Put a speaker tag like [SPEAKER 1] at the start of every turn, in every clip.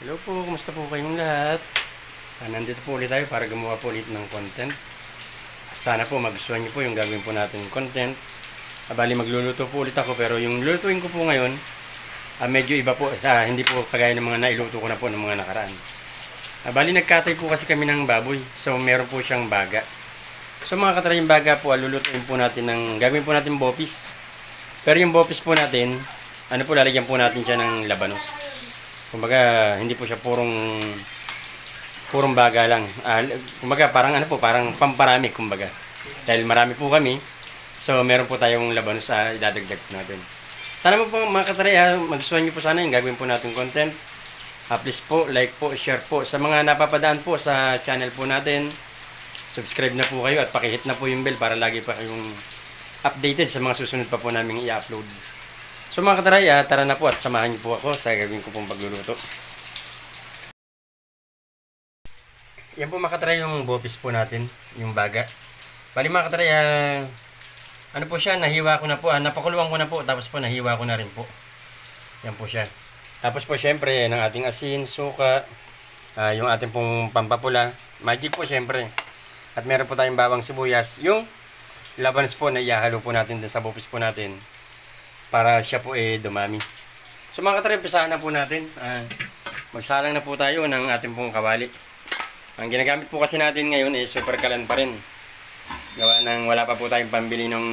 [SPEAKER 1] Hello po, kumusta po kayong lahat? Nandito po ulit tayo para gumawa po ulit ng content. Sana po magustuhan niyo po yung gagawin po natin content. Bali magluluto po ulit ako pero yung lulutuin ko po ngayon medyo iba po. Hindi po kagaya ng mga nailuto ko na po ng mga nakaraan. Bali nagkatay po kasi kami ng baboy. So meron po siyang baga. So mga katray, yung baga po lulutuin po natin ng gagawin po natin bopis. Pero yung bopis po natin, lalagyan po natin siya ng labanos. Kumbaga, hindi po siya purong baga lang. Kumbaga, parang parang pamparami, kumbaga. Dahil marami po kami, so meron po tayong labanos sa idadagdag po natin. Sana mo po mga katray, magustuhan niyo po sana yung gagawin po natin content. Please po, like po, share po. Sa mga napapadaan po sa channel po natin, subscribe na po kayo at pakihit na po yung bell para lagi pa kayong updated sa mga susunod pa po namin i-upload. So mga kataray, tara na po at samahan niyo po ako sa gagawin ko pong pagluluto. Yan po mga kataray yung bopis po natin, yung baga. Bali mga kataray, po siya, nahiwa ko na po, napakuluan ko na po, tapos po nahiwa ko na rin po. Yan po siya. Tapos po syempre, ng ating asin, suka, yung ating pong pampapula, magic po syempre. At meron po tayong bawang sibuyas, yung labanos po na ihahalo po natin din sa bopis po natin. Para siya po dumami. So mga katray, umpisahan na po natin. Magsalang na po tayo ng ating pong kawali. Ang ginagamit po kasi natin ngayon super kalan pa rin. Gawa ng wala pa po tayong pambili ng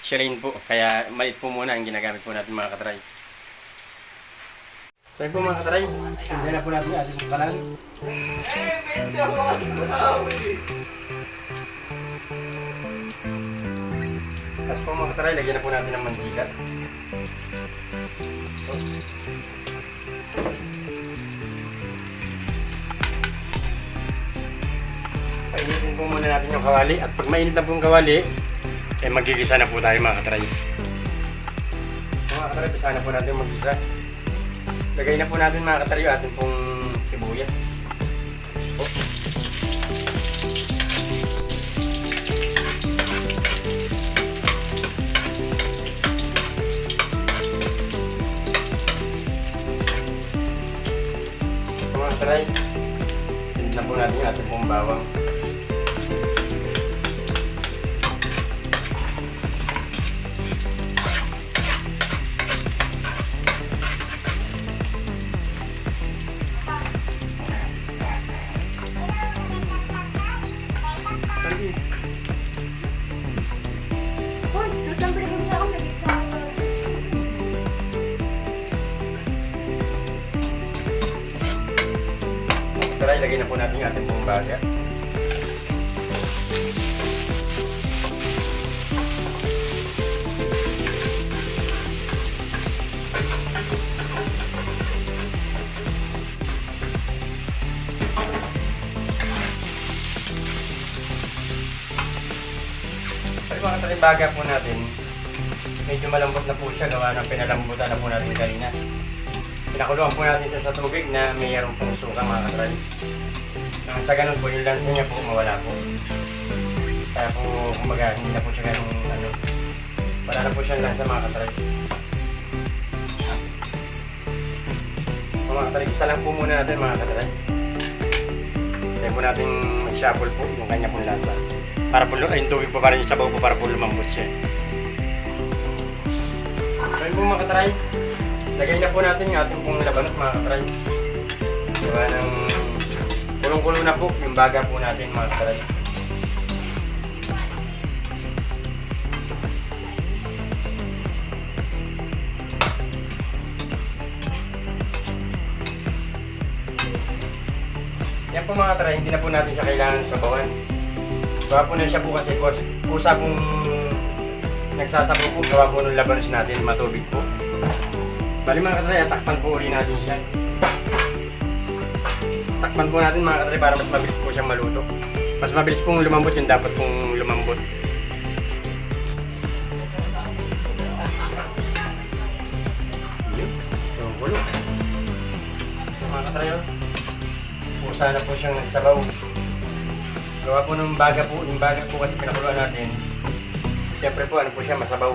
[SPEAKER 1] shilane po. Kaya maliit po muna ang ginagamit po natin mga katray. So yun po mga katray, sundan na po natin ang ating pong kalan. Tapos po mga katray, lagyan na po natin ng mantika. Painitin po muna natin yung kawali. At pag mainit na po yung kawali, magigisa na po tayo mga katray. Mga katray, pisa na po natin magisa. Lagay na po natin mga katray yung ating pong sibuyas. Try. Tignan po natin yung ating pong bawang. Tara, ilagay na po natin yung ating pong baga. Pag mga katray, baga po natin, medyo malambot na po siya, gawa ng pinalambutan na po natin kanina. Pinakuluan po natin siya sa tubig na mayroong pong suka mga katray. Sa ganun po, yung lansa niya po mawala po. Kaya po, kumbaga, hindi na po siya ganun, wala na po siyang lansa mga katray. Mga katray, isa lang po muna natin mga katray. Kaya po natin mag-shuffle po yung kanya pong lansa. Para po, yung tubig po para yung sabaw po para po lumambot siya. So yun po mga katray. Lagay na po natin yung ating pong labanos mga katray. Diba ng kulong-kulo na po yung baga po natin mga katray. Yan po mga katray, hindi na po natin siya kailangan sabawan. Gawa po na siya po kasi kusa pong nagsasabaw po, gawa po ng labanos natin, matubig po. Bali mga katray, takpan po uli natin siya. Takpan po natin mga katray para mas mabilis po siyang maluto. Mas mabilis pong lumambot yung dapat pong lumambot. Yun, yung kulo. Mga katray, pusa na po siyang nagsabaw. Gawa po ng baga po, yung baga po kasi pinakuluan natin. Siyempre po, siya, masabaw.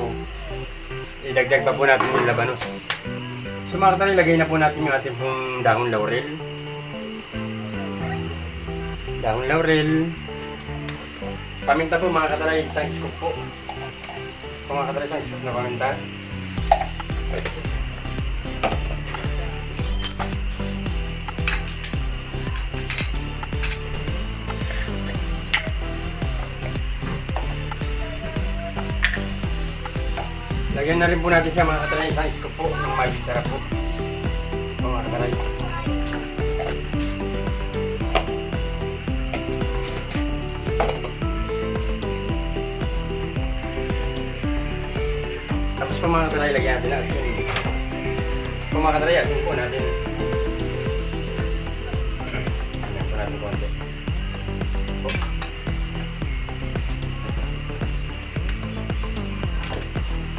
[SPEAKER 1] Idagdag pa po natin yung labanos. So mga katray, lagay na po natin yung ating pong dahon laurel. Dahon laurel. Paminta po mga katray, isang scoop po. Mga katray, isang scoop na paminta. Lagyan na rin po natin siya mga katray, isang scoop po ng magic sarap po. Mga katray. Tapos po mga katray, lagyan natin na asin. Po mga katray, asin po natin. Lagyan po natin konti.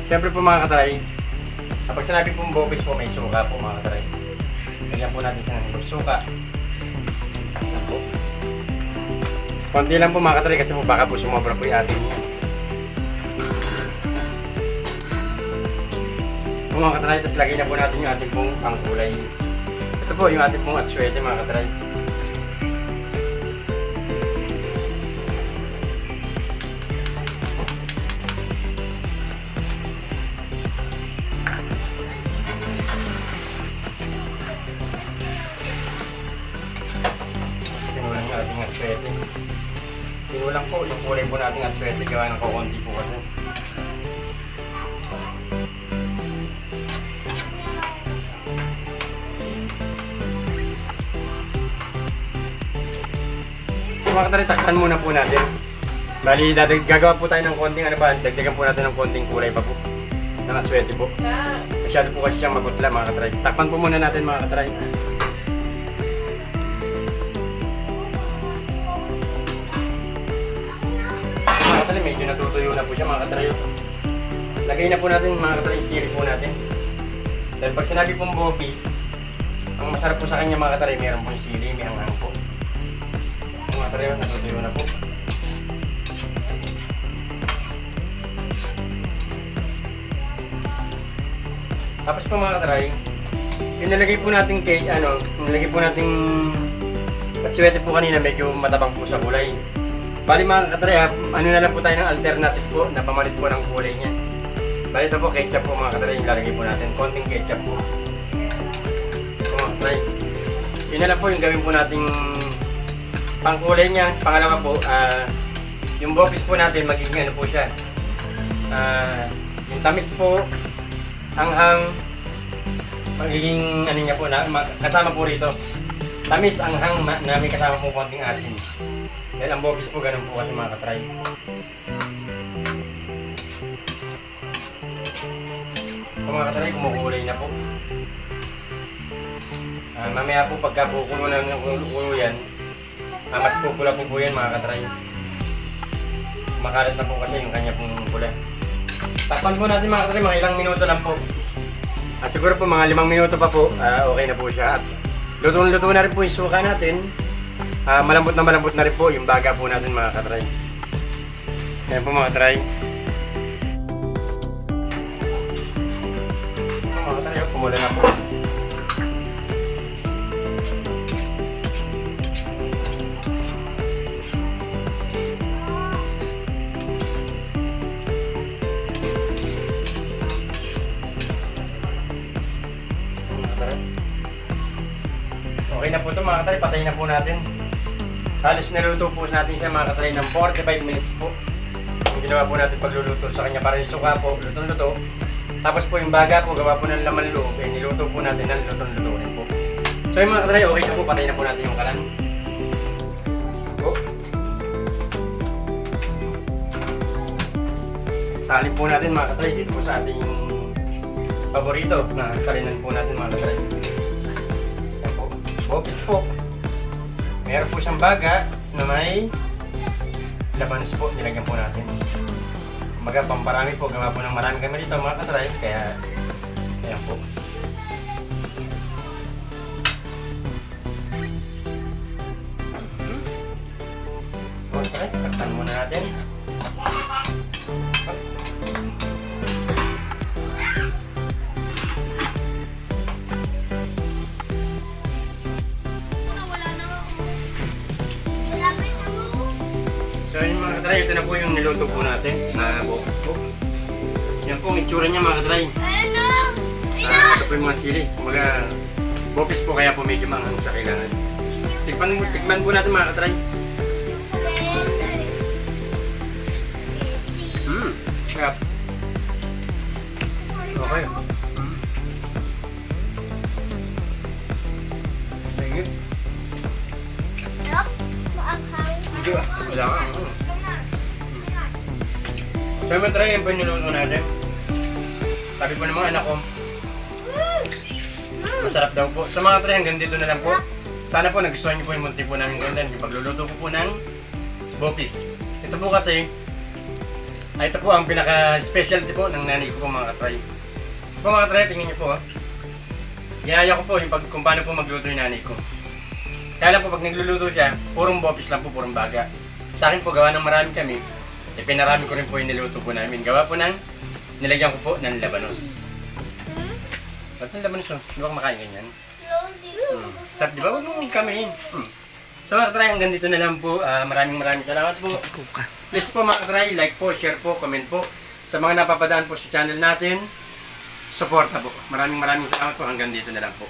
[SPEAKER 1] Siyempre po mga katray, kapag sinabi pong bopis po, may suka po mga katray. Lagyan po natin siya ng suka. Konti lang po mga katray kasi po baka po sumobra po yung asin niya. Po mga katray, tapos lagay na po natin yung ating pong pangkulay. Ito po yung ating pong atsuete mga katray. Ating atsuete. Tinulang po yung kulay po nating atsuete gawa ng kukunti po kasi. Mga katray, takpan muna po natin. Bali, gagawa po tayo ng konting dagdagan po natin ng konting kulay pa po ng atsuete po. Masyado po kasi siyang magutla mga katray. Takpan po muna natin mga katray. Medyo natutuyo na po siya mga katrayo. Lagay na po natin mga katrayo yung sili po natin. Dahil pag sinabi pong bopis, ang masarap po sa kanya mga katrayo, meron po yung sili, may hanghang po. Mga katrayo, natutuyo na po. Tapos po mga katrayo, pinalagay po natin nilagay po natin atsuete po kanina, medyo matabang po sa kulay. Bali mga katray, ano na lang po tayo ng alternative po na pamalit po ng kulay niya. Bali ito po, ketchup po mga katray, yung lalagay po natin. Konting ketchup po. Mga katray. Yun na lang po yung gawin po nating pangkulay niya. Pangalawa po, yung bopis po natin, magiging ano po siya. Yung tamis po, anghang, magiging ano niya po, kasama po rito. Tamis, anghang, na may kasama po konting asin. Dahil ang bopis po, ganun po kasi mga katry. So mga katry, kumukulay na po. Mamaya po, pagka kukulo na ng kulo yan, mas pupula po yan mga katry. Makalat na po kasi yung kanya pong pula. Takpan po natin mga katry, mga ilang minuto lang po. Siguro po mga 5 minuto pa po, okay na po siya. At luto-luto na rin po yung suka natin. Malambot na rin po yung baga po natin mga katry. Ayan po mga katry. Mga katry, pumula na po. Okay na po ito mga katry, patayin na po natin. Halos niluto po natin siya mga katry ng 45 minutes po. Yung ginawa po natin pagluluto sa kanya para yung suka po, lutong-luto. Tapos po yung baga po, gawa po ng laman loob, niluto po natin ng lutong-luto rin po. So yung mga katry, okay na po, patayin na po natin yung kalan. Po. Salin po natin mga katry, dito po sa ating paborito na salinan po natin mga katry. Yan po, bopis po. Meron po siyang baga na may labanos po, nilagyan po natin. Kumbaga pamparami po, gawa po ng marami kami dito mga katry, kaya ayan po. Okay, takpan muna natin. niluto po natin na bopis po. Yan po ang itsura niya mga katry. Ito po yung mga sili. Kumbaga, bopis po kaya po medyo manghang sa kailangan. Tikman po natin mga katry. Sarap. Okay. Thank you. Hindi ba? Wala ka. So, matry yan po yung niluto natin. Sabi po ng mga anak ko, masarap daw po. So mga katry, hanggang dito na lang po. Sana po nagustuhan niyo po yung munti po namin content. Yung pagluluto ko po ng bopis. Ito po kasi, ito po ang pinaka-specialty po ng nanay ko po mga katry. So mga katry, tingnan niyo po. Ginaya ko po yung kung paano po magluto yung nanay ko. Kaya lang po pag nagluluto siya, purong bopis lang po, purong baga. Sa akin po, gawa ng marami kami. Pinarami ko rin po yung niluto po namin. Gawa po ng, nilagyan ko po ng labanos. Ba't ng labanos yun? Di ba kumakain ganyan? Sarap, di ba? Huwag mong kamain. So mga katry, hanggang dito na lang po. Maraming salamat po. Please po mga katry, like po, share po, comment po. Sa mga napapadaan po sa channel natin, support na po. Maraming salamat po. Hanggang dito na lang po.